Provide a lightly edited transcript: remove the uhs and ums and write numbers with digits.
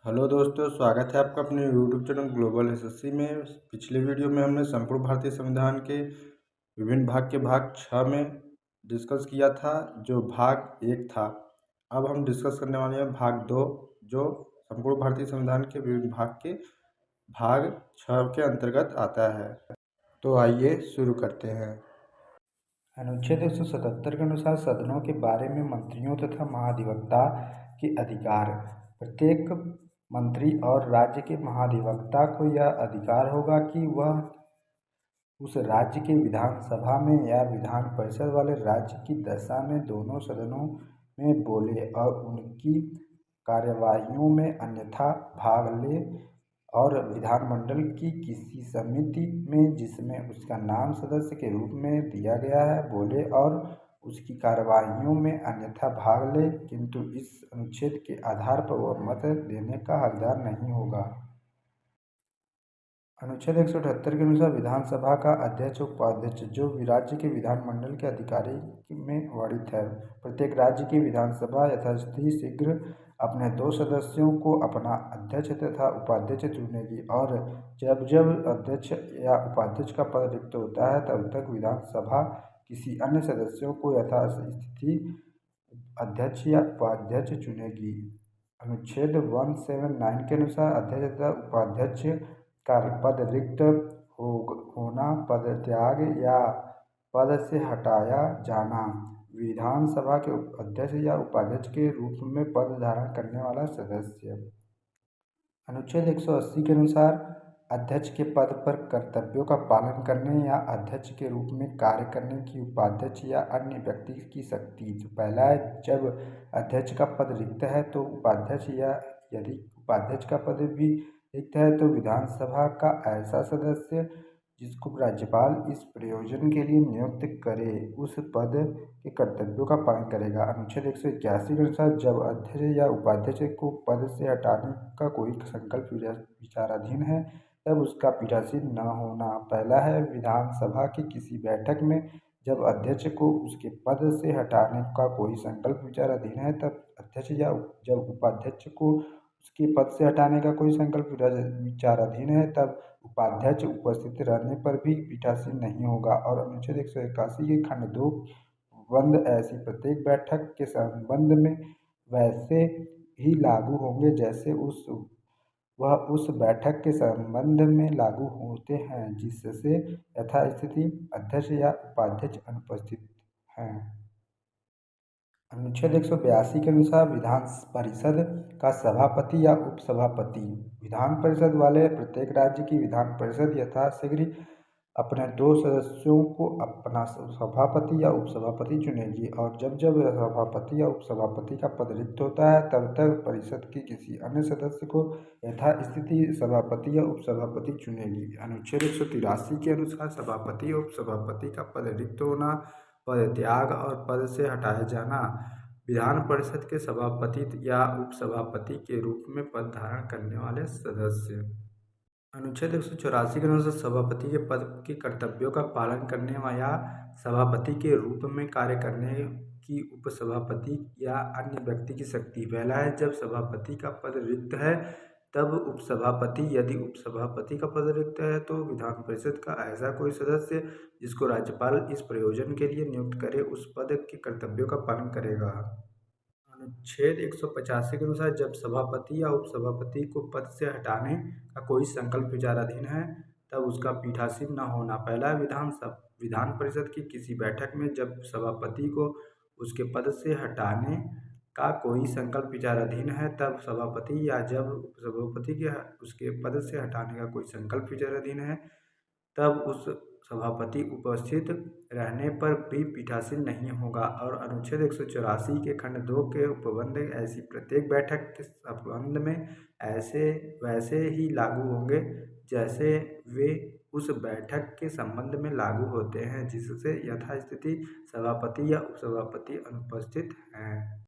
Hello दोस्तों, स्वागत है आपका अपने यूट्यूब चैनल ग्लोबल एसएससी में। पिछले वीडियो में हमने संपूर्ण भारतीय संविधान के विभिन्न भाग के भाग 6 में डिस्कस किया था, जो भाग 1 था। अब हम डिस्कस करने वाले हैं भाग 2, जो संपूर्ण भारतीय संविधान के विभिन्न भाग के भाग 6 के अंतर्गत आता है। तो आइए शुरू करते हैं। अनुच्छेद 177 के अनुसार सदनों के बारे में मंत्रियों तथा महाधिवक्ता के अधिकार। प्रत्येक मंत्री और राज्य के महाधिवक्ता को यह अधिकार होगा कि वह उस राज्य के विधानसभा में या विधान परिषद वाले राज्य की दशा में दोनों सदनों में बोले और उनकी कार्यवाहियों में अन्यथा भाग ले, और विधानमंडल की किसी समिति में जिसमें उसका नाम सदस्य के रूप में दिया गया है बोले और उसकी कार्यवाहियों में अन्यथा भाग ले, किंतु इस अनुच्छेद के आधार पर वह मत देने का हकदार नहीं होगा। अनुच्छेद 178 के अनुसार विधानसभा का अध्यक्ष उपाध्यक्ष जो राज्य के विधानमंडल के अधिकारी में वर्णित है। प्रत्येक राज्य की विधानसभा यथास्थिति शीघ्र अपने 2 सदस्यों को अपना अध्यक्ष तथा उपाध्यक्ष चुनेगी, और जब जब अध्यक्ष या उपाध्यक्ष का पद रिक्त होता है तब तक विधानसभा किसी अन्य सदस्यों को यथास्थिति अध्यक्ष या उपाध्यक्ष चुनेगी। अनुच्छेद 179 के अनुसार अध्यक्ष तथा उपाध्यक्ष का पद रिक्त होना, पदत्याग या पद से हटाया जाना, विधानसभा के अध्यक्ष या उपाध्यक्ष के रूप में पद धारण करने वाला सदस्य। अनुच्छेद 180 के अनुसार अध्यक्ष के पद पर कर्तव्यों का पालन करने या अध्यक्ष के रूप में कार्य करने की उपाध्यक्ष या अन्य व्यक्ति की शक्ति। जो पहला है, जब अध्यक्ष का पद रिक्त है तो उपाध्यक्ष, या यदि उपाध्यक्ष का पद भी रिक्त है तो विधानसभा का ऐसा सदस्य जिसको राज्यपाल इस प्रयोजन के लिए नियुक्त करे उस पद के कर्तव्यों का पालन करेगा। अनुच्छेद 181 के अनुसार जब अध्यक्ष या उपाध्यक्ष को पद से हटाने का कोई संकल्प विचाराधीन है तब उसका पीठासीन न होना। पहला है, विधानसभा की किसी बैठक में जब अध्यक्ष को उसके पद से हटाने का कोई संकल्प विचाराधीन है तब अध्यक्ष या जब उपाध्यक्ष को उसके पद से हटाने का कोई संकल्प विचाराधीन है तब उपाध्यक्ष उपस्थित रहने पर भी पीठासीन नहीं होगा। और अनुच्छेद 181 के खंड 2 बंद ऐसी प्रत्येक बैठक के संबंध में वैसे ही लागू होंगे जैसे वह उस बैठक के संबंध में लागू होते हैं जिससे यथास्थिति अध्यक्ष या उपाध्यक्ष अनुपस्थित हैं। अनुच्छेद 182 के अनुसार विधान परिषद का सभापति या उपसभापति। विधान परिषद वाले प्रत्येक राज्य की विधान परिषद यथाशीघ्र अपने 2 सदस्यों को अपना सभापति या उपसभापति चुनेगी, और जब जब सभापति या उपसभापति का पद रिक्त होता है तब तक परिषद के किसी अन्य सदस्य को यथास्थिति सभापति या उपसभापति चुनेगी। अनुच्छेद 183 के अनुसार सभापति और उपसभापति का पद रिक्त होना, पदत्याग और पद से हटाया जाना, विधान परिषद के सभापति या उपसभापति के रूप में पद धारण करने वाले सदस्य। अनुच्छेद 184 के अनुसार सभापति के पद के कर्तव्यों का पालन करने या सभापति के रूप में कार्य करने की उपसभापति या अन्य व्यक्ति की शक्ति। पहला है, जब सभापति का पद रिक्त है तब उपसभापति, यदि उपसभापति का पद रिक्त है तो विधान परिषद का ऐसा कोई सदस्य जिसको राज्यपाल इस प्रयोजन के लिए नियुक्त करे उस पद के कर्तव्यों का पालन करेगा। अनुच्छेद 185 के अनुसार जब सभापति या उपसभापति को पद से हटाने का कोई संकल्प विचाराधीन है तब उसका पीठासीन न होना। पहला, विधान परिषद की किसी बैठक में जब सभापति को उसके पद से हटाने का कोई संकल्प विचाराधीन है तब सभापति, या जब उपसभापति के उसके पद से हटाने का कोई संकल्प विचाराधीन है तब उस सभापति उपस्थित रहने पर भी पीठासीन नहीं होगा। और अनुच्छेद 184 के खंड 2 के उपबंध ऐसी प्रत्येक बैठक के संबंध में वैसे ही लागू होंगे जैसे वे उस बैठक के संबंध में लागू होते हैं जिससे यथास्थिति सभापति या उपसभापति अनुपस्थित हैं।